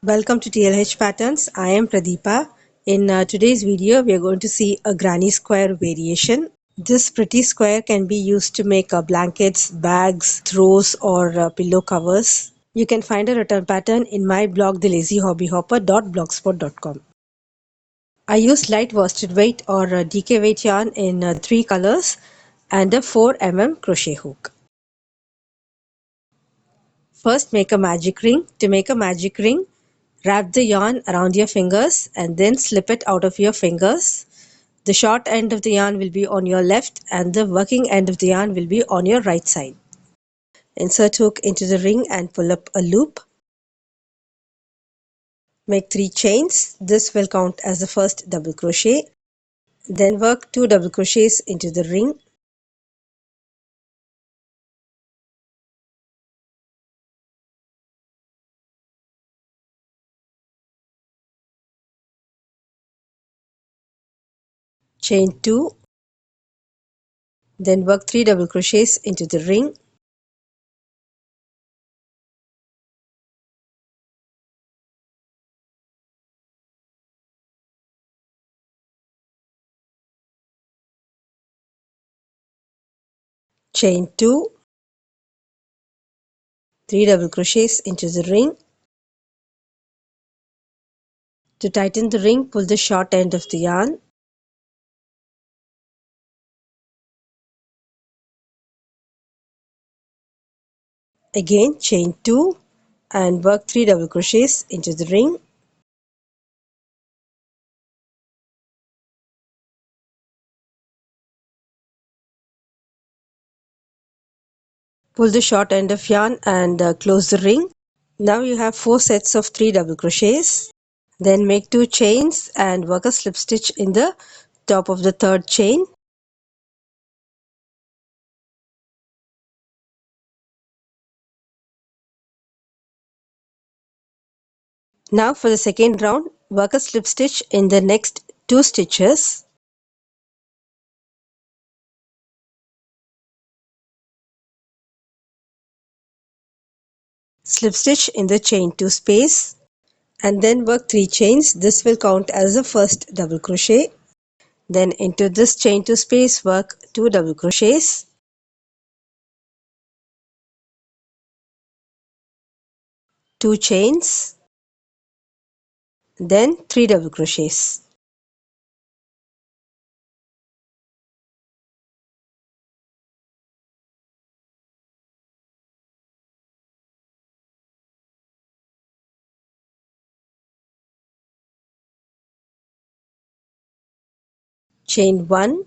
Welcome to TLH Patterns. I am Pradeepa. In today's video, we are going to see a granny square variation. This pretty square can be used to make blankets, bags, throws, or pillow covers. You can find a return pattern in my blog, thelazyhobbyhopper.blogspot.com. I use light worsted weight or DK weight yarn in 3 colors and a 4 mm crochet hook. First, make a magic ring. To make a magic ring, wrap the yarn around your fingers and then slip it out of your fingers. The short end of the yarn will be on your left and the working end of the yarn will be on your right side. Insert hook into the ring and pull up a loop. Make 3 chains. This will count as the first double crochet. Then work 2 double crochets into the ring. Chain 2. Then work 3 double crochets into the ring. Chain 2. 3 double crochets into the ring. To tighten the ring, pull the short end of the yarn. Again chain 2 and work 3 double crochets into the ring. Pull the short end of yarn and close the ring. Now you have 4 sets of 3 double crochets. Then make 2 chains and work a slip stitch in the top of the third chain. Now for the second round, work a slip stitch in the next 2 stitches. Slip stitch in the chain 2 space and then work 3 chains. This will count as the first double crochet. Then into this chain 2 space work 2 double crochets. 2 chains, then 3 double crochets. Chain 1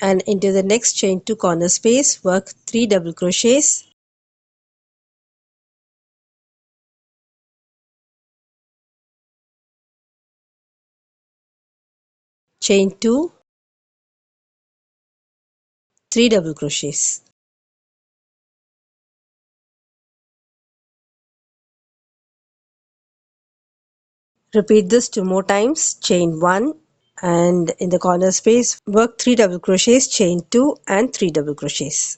and into the next chain 2 corner space work 3 double crochets. Chain 2, 3 double crochets. Repeat this 2 more times. Chain 1 and in the corner space work 3 double crochets, chain 2 and 3 double crochets.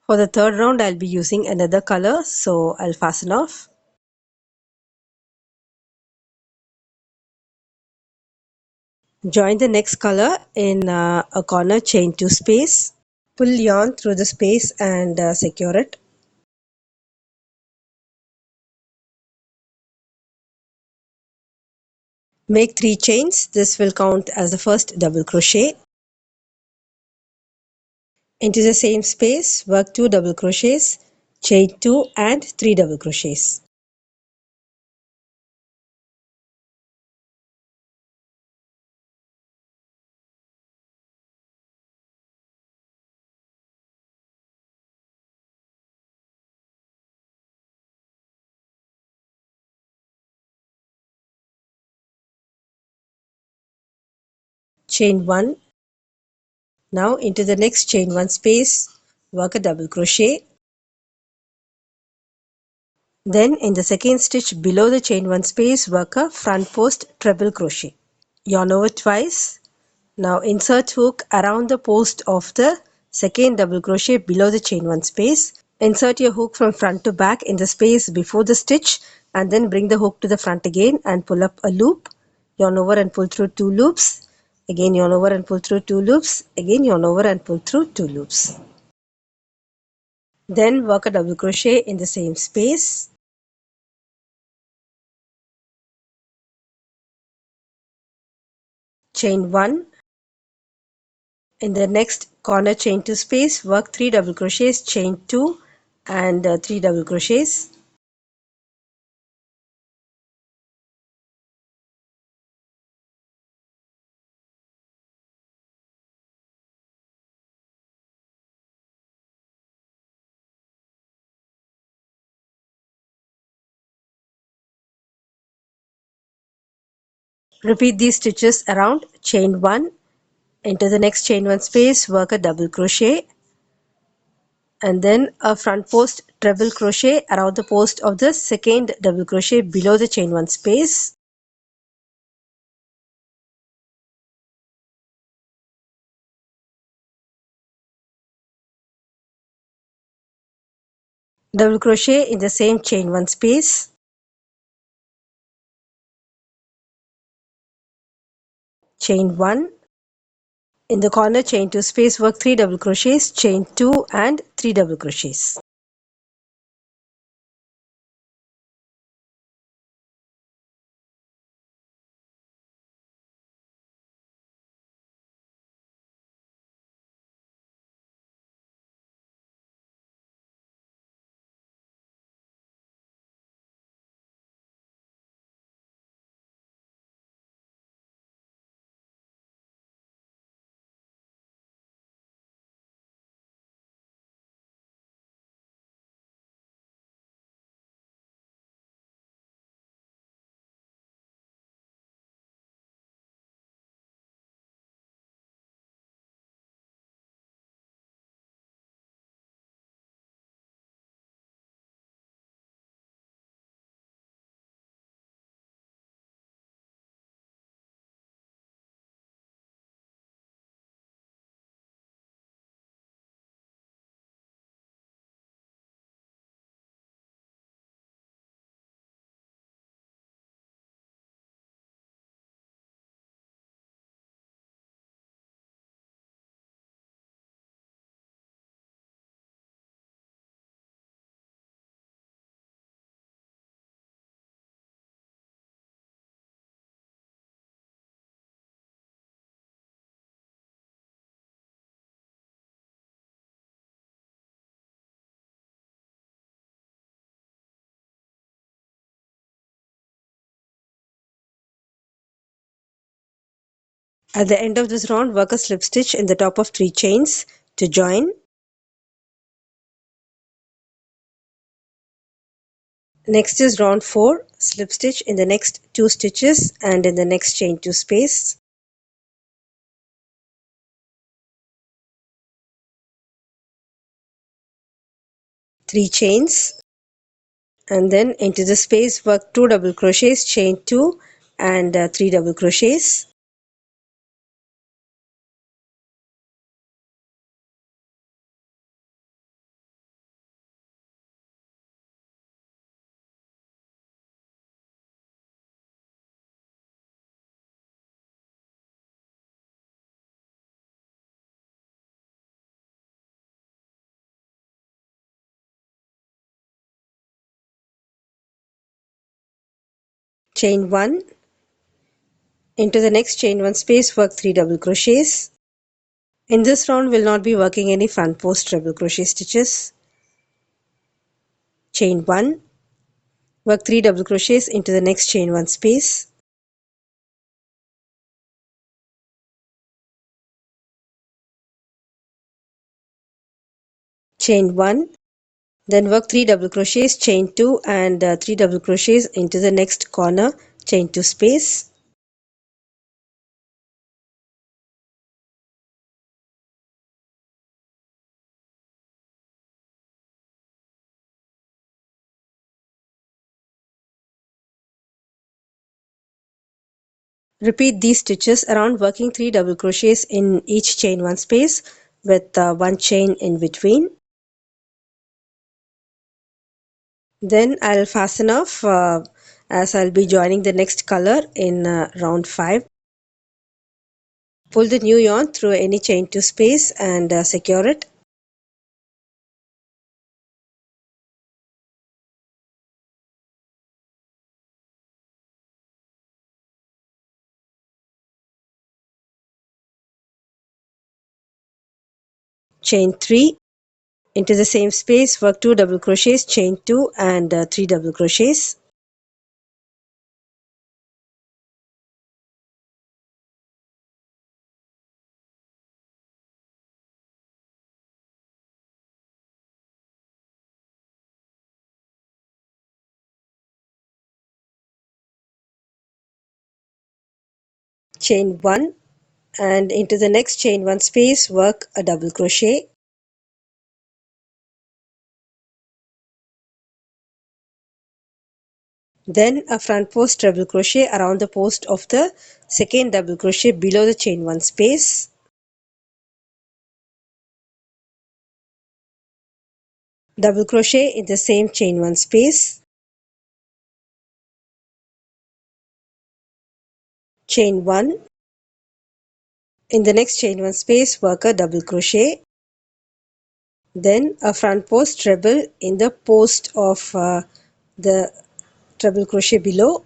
For the third round I'll be using another color, so I'll fasten off. Join the next color in a corner chain 2 space. Pull yarn through the space and secure it. Make 3 chains. This will count as the first double crochet. Into the same space, work 2 double crochets, chain 2 and 3 double crochets. Chain 1. Now into the next chain 1 space, work a double crochet. Then in the second stitch below the chain 1 space, work a front post treble crochet. Yarn over twice. Now insert hook around the post of the second double crochet below the chain 1 space. Insert your hook from front to back in the space before the stitch and then bring the hook to the front again and pull up a loop. Yarn over and pull through 2 loops. Again yarn over and pull through 2 loops. Again yarn over and pull through 2 loops. Then work a double crochet in the same space. Chain 1. In the next corner chain 2 space, work 3 double crochets, chain 2 and 3 double crochets. Repeat these stitches around. Chain 1, into the next chain 1 space, work a double crochet and then a front post treble crochet around the post of the second double crochet below the chain 1 space. Double crochet in the same chain 1 space. Chain 1. In the corner chain 2 space, work 3 double crochets, chain 2 and 3 double crochets. At the end of this round, work a slip stitch in the top of 3 chains to join. Next is round 4, slip stitch in the next 2 stitches and in the next chain 2 space. Three chains and then into the space work 2 double crochets, chain 2 and 3 double crochets. Chain 1, into the next chain 1 space work 3 double crochets. In this round, we'll not be working any front post treble crochet stitches. Chain 1, work 3 double crochets into the next chain 1 space. Chain 1, then work 3 double crochets, chain 2 and 3 double crochets into the next corner, chain 2 space. Repeat these stitches around, working 3 double crochets in each chain 1 space with 1 chain in between. Then I'll fasten off as I'll be joining the next color in round 5. Pull the new yarn through any chain 2 space and secure it. Chain 3 into the same space, work 2 double crochets, chain 2 and 3 double crochets. Chain 1 and into the next chain 1 space, work a double crochet. Then a front post treble crochet around the post of the second double crochet below the chain 1 space. Double crochet in the same chain 1 space. Chain 1. In the next chain 1 space, work a double crochet. Then a front post treble in the post of the treble crochet below.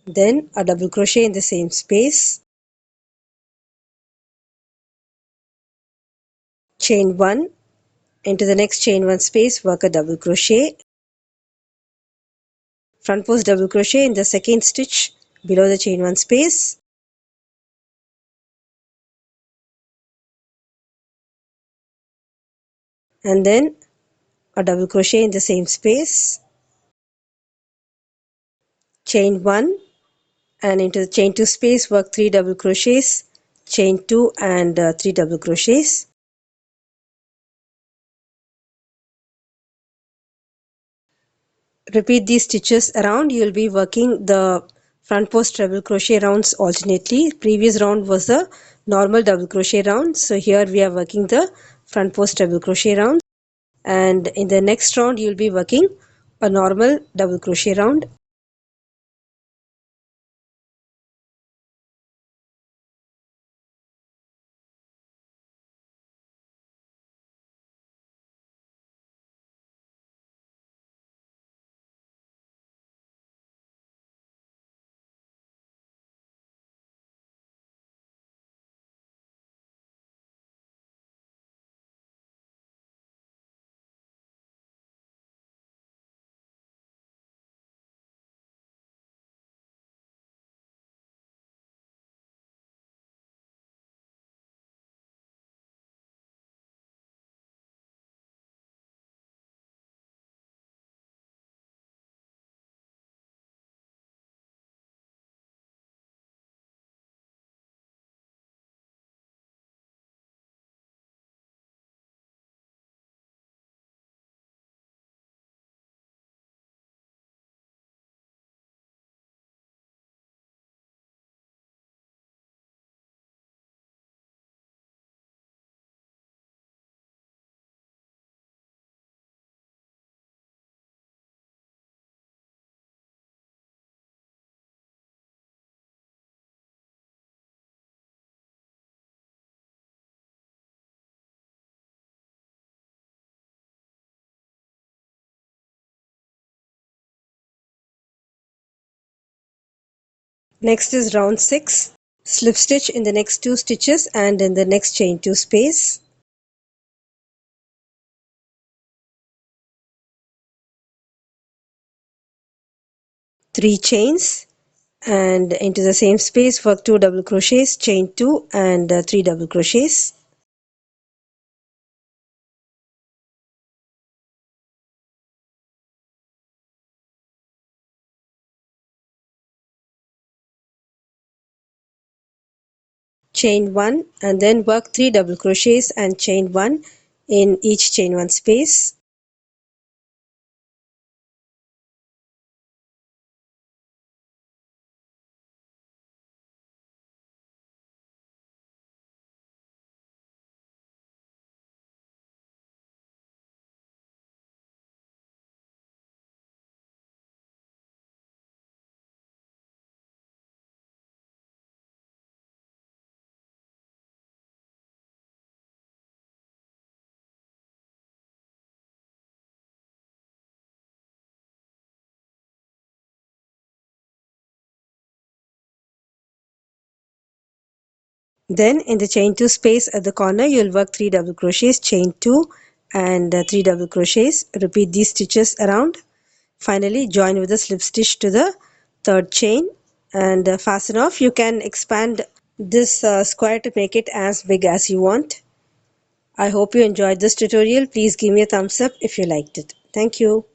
Then a double crochet in the same space. Chain 1. Into the next chain 1 space, work a double crochet. Front post double crochet in the second stitch below the chain 1 space. And then a double crochet in the same space. Chain 1 and into the chain 2 space, work 3 double crochets, chain 2 and 3 double crochets. Repeat these stitches around. You will be working the front post treble crochet rounds alternately. Previous round was the normal double crochet round, so here we are working the front post treble crochet round, and in the next round you will be working a normal double crochet round. Next is round 6. Slip stitch in the next 2 stitches and in the next chain 2 space. Three chains, and into the same space work 2 double crochets, chain 2 and 3 double crochets. Chain 1 and then work 3 double crochets and chain 1 in each chain 1 space. Then in the chain 2 space at the corner you'll work 3 double crochets, chain 2 and 3 double crochets. Repeat these stitches around. Finally join with a slip stitch to the third chain and fasten off. You can expand this square to make it as big as you want. I hope you enjoyed this tutorial. Please give me a thumbs up if you liked it. Thank you.